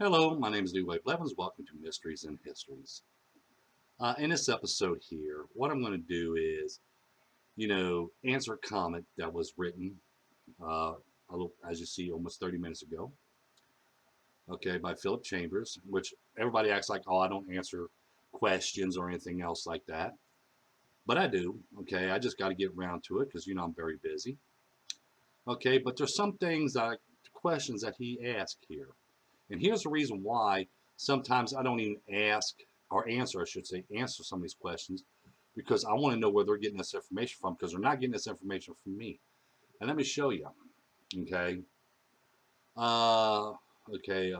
Hello, my name is Leroy Blevins. Welcome to Mysteries and Histories. In this episode here, what I'm going to do is, answer a comment that was written, as you see, almost 30 minutes ago, okay, by Philip Chambers, which everybody acts like, oh, I don't answer questions or anything else like that. But I do, okay? I just got to get around to it because, I'm very busy. Okay, but there's some questions that he asked here. And here's the reason why sometimes I don't even ask or answer, I should say, answer some of these questions because I want to know where they're getting this information from because they're not getting this information from me. And let me show you. Okay. Uh, okay.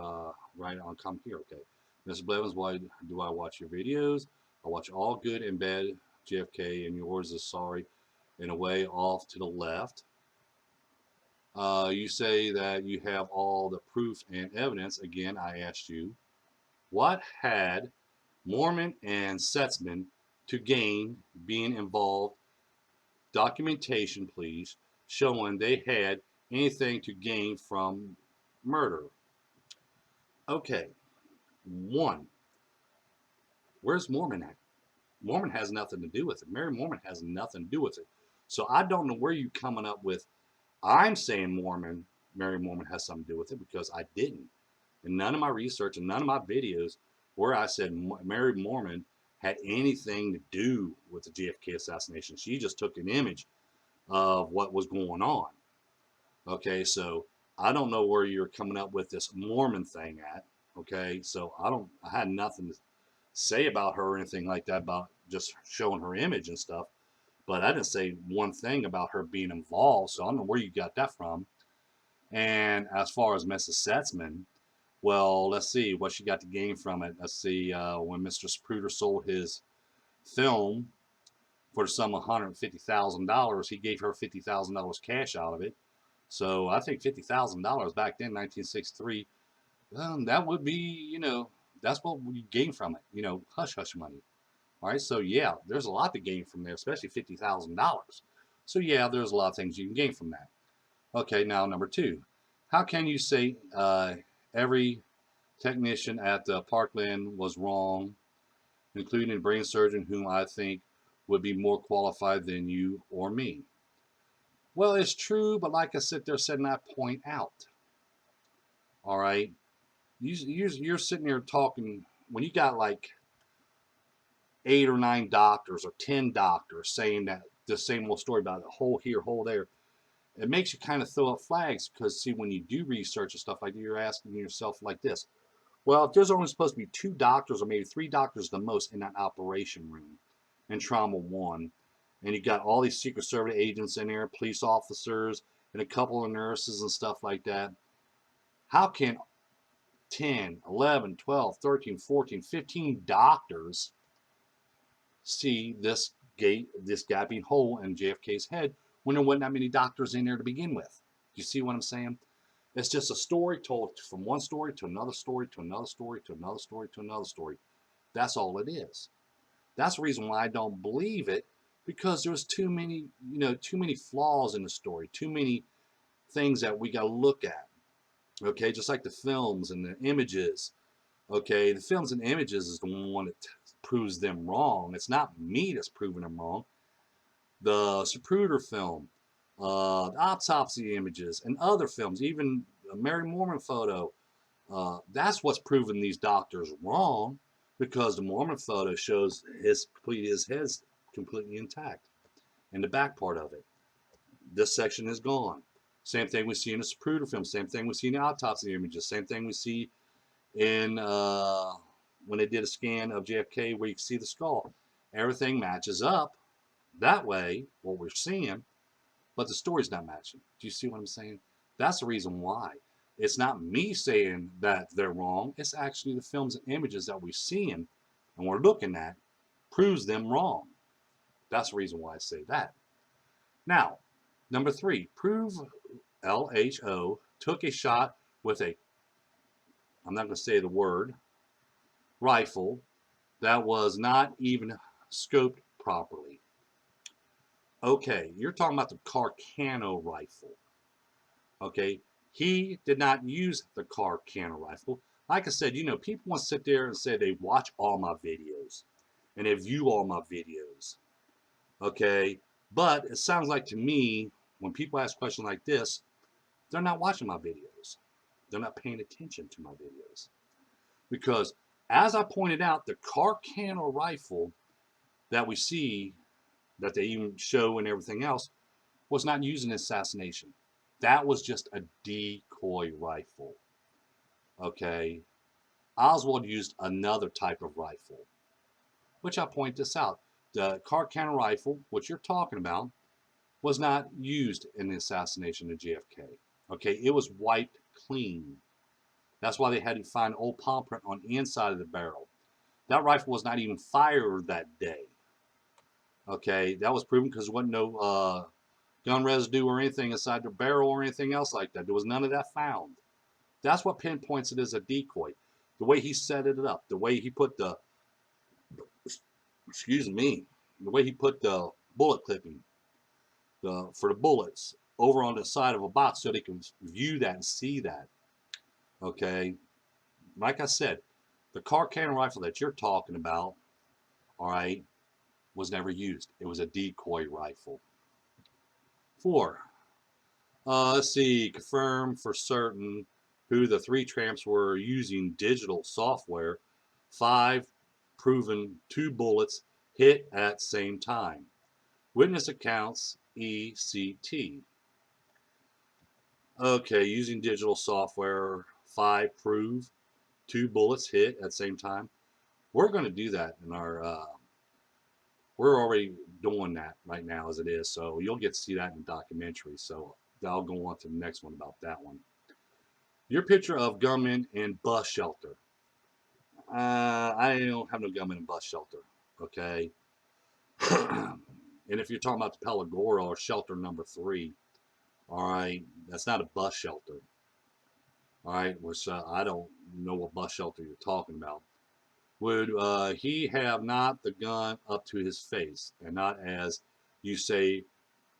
Right on. Come here. Okay. Mr. Blevins, why do I watch your videos? I watch all good and bad JFK, and yours is sorry in a way off to the left. You say that you have all the proof and evidence. Again, I asked you, what had Mormon and Setzman to gain being involved? Documentation, please, showing they had anything to gain from murder. Okay, one, where's Mormon at? Mormon has nothing to do with it. Mary Mormon has nothing to do with it. So I don't know where you're coming up with. I'm saying Mary Mormon has something to do with it because I didn't. And none of my research and none of my videos where I said Mary Mormon had anything to do with the JFK assassination. She just took an image of what was going on. Okay, so I don't know where you're coming up with this Mormon thing at. Okay, so I had nothing to say about her or anything like that about just showing her image and stuff. But I didn't say one thing about her being involved, so I don't know where you got that from. And as far as Mrs. Setzman, well, let's see what she got to gain from it. Let's see, when Mr. Spruder sold his film for the sum of $150,000, he gave her $50,000 cash out of it. So I think $50,000 back then, 1963, that would be, that's what we gain from it, hush hush money. All right, so yeah, there's a lot to gain from there, especially $50,000. So yeah, there's a lot of things you can gain from that. Okay, now number two, how can you say every technician at the Parkland was wrong, including a brain surgeon whom I think would be more qualified than you or me? Well, it's true, but like I sit there saying, I point out. All right, you're sitting there talking when you got like 8 or 9 doctors or 10 doctors saying that the same old story about a hole here, hole there. It makes you kind of throw up flags because see, when you do research and stuff like that, you're asking yourself like this: well, if there's only supposed to be 2 doctors or maybe 3 doctors the most in that operation room in trauma one, and you got all these Secret Service agents in there, police officers, and a couple of nurses and stuff like that, how can 10, 11, 12, 13, 14, 15 doctors see this gaping hole in JFK's head when there wasn't that many doctors in there to begin with? You see what I'm saying? It's just a story told from one story to another story to another story to another story to another story. That's all it is. That's the reason why I don't believe it, because there's too many flaws in the story, too many things that we got to look at. Okay, just like the films and the images. Okay, the films and images is the one that proves them wrong. It's not me that's proving them wrong. The Zapruder film, the autopsy images, and other films, even a Mary Mormon photo, that's what's proving these doctors wrong, because the Mormon photo shows his head's completely intact and the back part of it. This section is gone. Same thing we see in the Zapruder film. Same thing we see in the autopsy images. Same thing we see in when they did a scan of JFK where you can see the skull. Everything matches up that way, what we're seeing, but the story's not matching. Do you see what I'm saying? That's the reason why. It's not me saying that they're wrong. It's actually the films and images that we're seeing and we're looking at proves them wrong. That's the reason why I say that. Now, number three, prove LHO took a shot with a, I'm not going to say the word, rifle that was not even scoped properly. Okay, you're talking about the Carcano rifle. Okay, he did not use the Carcano rifle. Like I said, you know, people want to sit there and say they watch all my videos and they view all my videos. Okay. But it sounds like to me, when people ask questions like this, they're not watching my videos. They're not paying attention to my videos. Because as I pointed out, the Carcano rifle that we see, that they even show and everything else, was not used in assassination. That was just a decoy rifle. Okay. Oswald used another type of rifle, which I point this out. The Carcano rifle, which you're talking about, was not used in the assassination of JFK. Okay, it was wiped clean. That's why they had to find old palm print on the inside of the barrel. That rifle was not even fired that day. Okay, that was proven because there wasn't no gun residue or anything inside the barrel or anything else like that. There was none of that found. That's what pinpoints it as a decoy. The way he set it up, the way he put the, excuse me, the way he put the bullet clipping for the bullets over on the side of a box so they can view that and see that. Okay, like I said, the Carcano rifle that you're talking about, all right, was never used. It was a decoy rifle. 4. Let's see, confirm for certain who the 3 tramps were using digital software. 5, proven 2 bullets hit at same time. Witness accounts ECT. Okay, using digital software. 5, prove 2 bullets hit at the same time. We're going to do that in our, we're already doing that right now as it is. So you'll get to see that in the documentary. So I'll go on to the next one about that one. Your picture of gunmen in bus shelter. I don't have no gunmen in bus shelter. Okay. And if you're talking about the Pelagora or shelter number 3, all right, that's not a bus shelter. All right, which I don't know what bus shelter you're talking about. Would he have not the gun up to his face and not, as you say,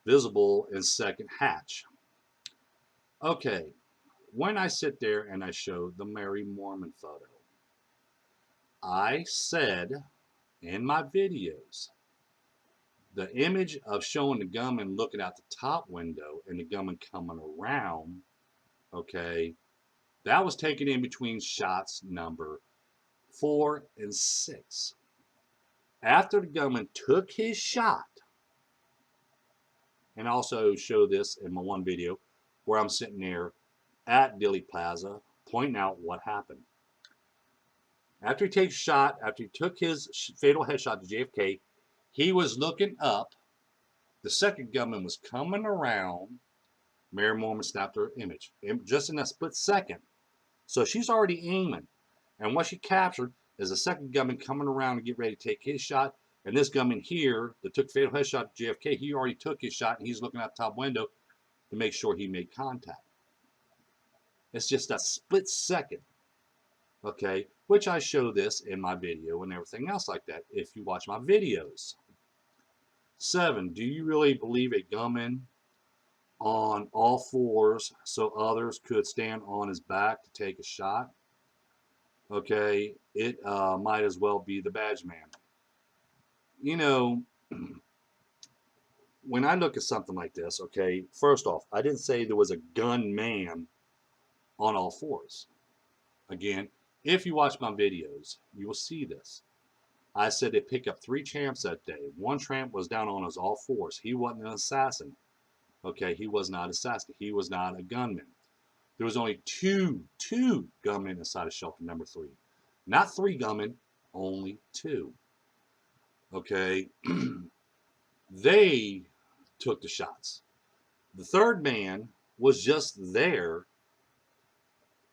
visible in second hatch? Okay, when I sit there and I show the Mary Mormon photo, I said in my videos, the image of showing the gunman looking out the top window and the gunman coming around, okay, that was taken in between shots number 4 and 6. After the gunman took his shot, and also show this in my one video where I'm sitting there at Dilly Plaza pointing out what happened. After he takes a shot, after he took his fatal headshot to JFK, he was looking up. The second gunman was coming around. Mary Mormon snapped her image just in a split second. So she's already aiming. And what she captured is the second gunman coming around to get ready to take his shot. And this gunman here that took fatal headshot to JFK, he already took his shot and he's looking out the top window to make sure he made contact. It's just a split second. Okay, which I show this in my video and everything else like that if you watch my videos. 7, do you really believe a gunman on all fours so others could stand on his back to take a shot? Okay, it might as well be the badge man. You know, when I look at something like this, okay, first off, I didn't say there was a gunman on all fours. Again, if you watch my videos, you will see this. I said they picked up 3 tramps that day. One tramp was down on his all fours. He wasn't an assassin. Okay, he was not an assassin. He was not a gunman. There was only two gunmen inside of shelter number 3. Not 3 gunmen, only 2. Okay, they took the shots. The third man was just there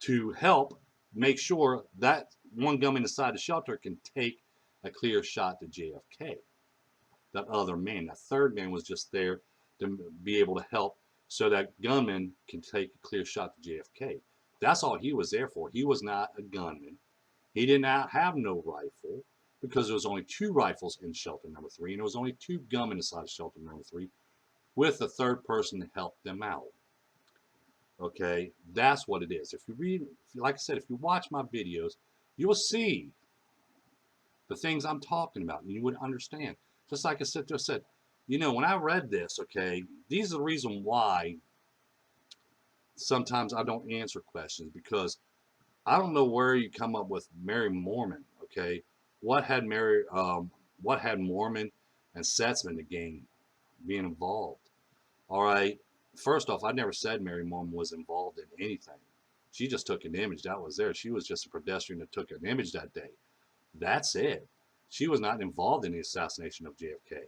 to help make sure that one gunman inside the shelter can take a clear shot to JFK. That other man, that third man, was just there to be able to help so that gunman can take a clear shot to JFK. That's all he was there for. He was not a gunman. He did not have no rifle because there was only 2 rifles in shelter number 3, and there was only 2 gunmen inside shelter number 3 with the third person to help them out. Okay, that's what it is. If you read, like I said, if you watch my videos, you will see the things I'm talking about, and you would understand. Just like I said, when I read this, okay, these are the reason why sometimes I don't answer questions, because I don't know where you come up with Mary Mormon. Okay, what had what had Mormon and Setzman to gain being involved? All right, first off, I never said Mary Mormon was involved in anything. She just took an image that was there. She was just a pedestrian that took an image that day. That's it. She was not involved in the assassination of JFK.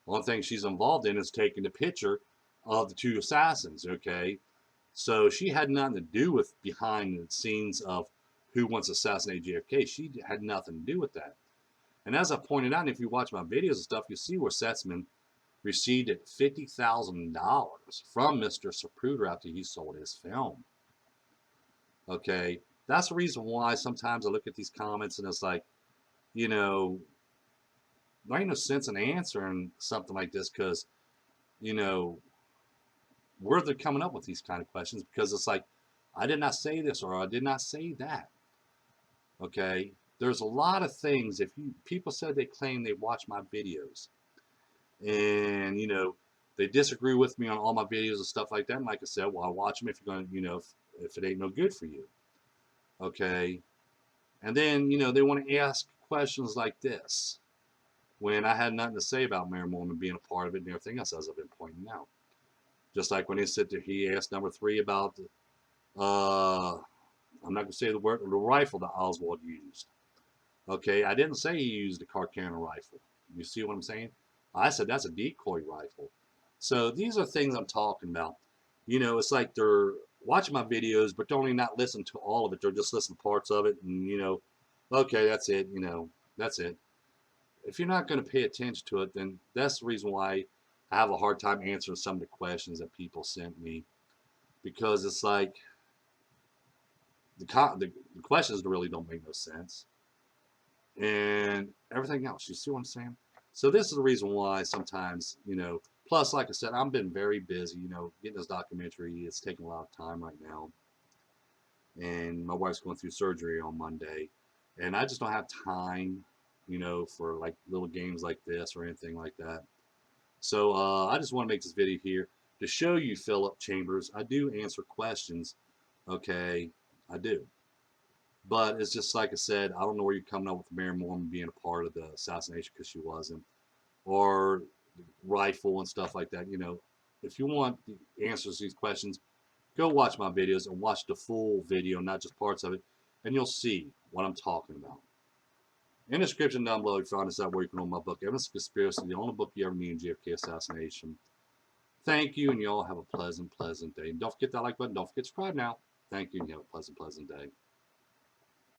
One thing she's involved in is taking the picture of the two assassins. Okay, so she had nothing to do with behind the scenes of who wants to assassinate JFK. She had nothing to do with that. And as I pointed out, if you watch my videos and stuff, you see where Setzman received $50,000 from Mr. Zapruder after he sold his film. Okay, that's the reason why sometimes I look at these comments and it's like, you know, there ain't no sense in answering something like this, because, you know, where they're coming up with these kind of questions, because it's like, I did not say this or I did not say that. Okay, there's a lot of things. If you people said they claim they watch my videos, and they disagree with me on all my videos and stuff like that. And like I said, well, I watch them if you're going to, if it ain't no good for you. Okay, and then they want to ask questions like this when I had nothing to say about Mary Mormon being a part of it and everything else, as I've been pointing out. Just like when he said that he asked number 3 about I'm not going to say the word, the rifle that Oswald used. Okay, I didn't say he used a Carcano rifle. You see what I'm saying? I said that's a decoy rifle. So these are things I'm talking about. It's like they're watching my videos, but they're only not listening to all of it. They're just listening to parts of it, and okay, that's it. That's it. If you're not going to pay attention to it, then that's the reason why I have a hard time answering some of the questions that people sent me, because it's like the questions really don't make no sense, and everything else. You see what I'm saying? So this is the reason why sometimes, plus, like I said, I've been very busy, getting this documentary. It's taking a lot of time right now. And my wife's going through surgery on Monday. And I just don't have time, for like little games like this or anything like that. So I just want to make this video here to show you, Philip Chambers, I do answer questions. Okay, I do. But it's just like I said, I don't know where you're coming up with Mary Mormon being a part of the assassination, because she wasn't, or rifle and stuff like that. If you want the answers to these questions, go watch my videos and watch the full video, not just parts of it, and you'll see what I'm talking about. In the description down below, you find this out where you can own my book, Evidence of Conspiracy, the only book you ever need in JFK assassination. Thank you, and you all have a pleasant, pleasant day. And don't forget that like button. Don't forget to subscribe now. Thank you, and you have a pleasant, pleasant day.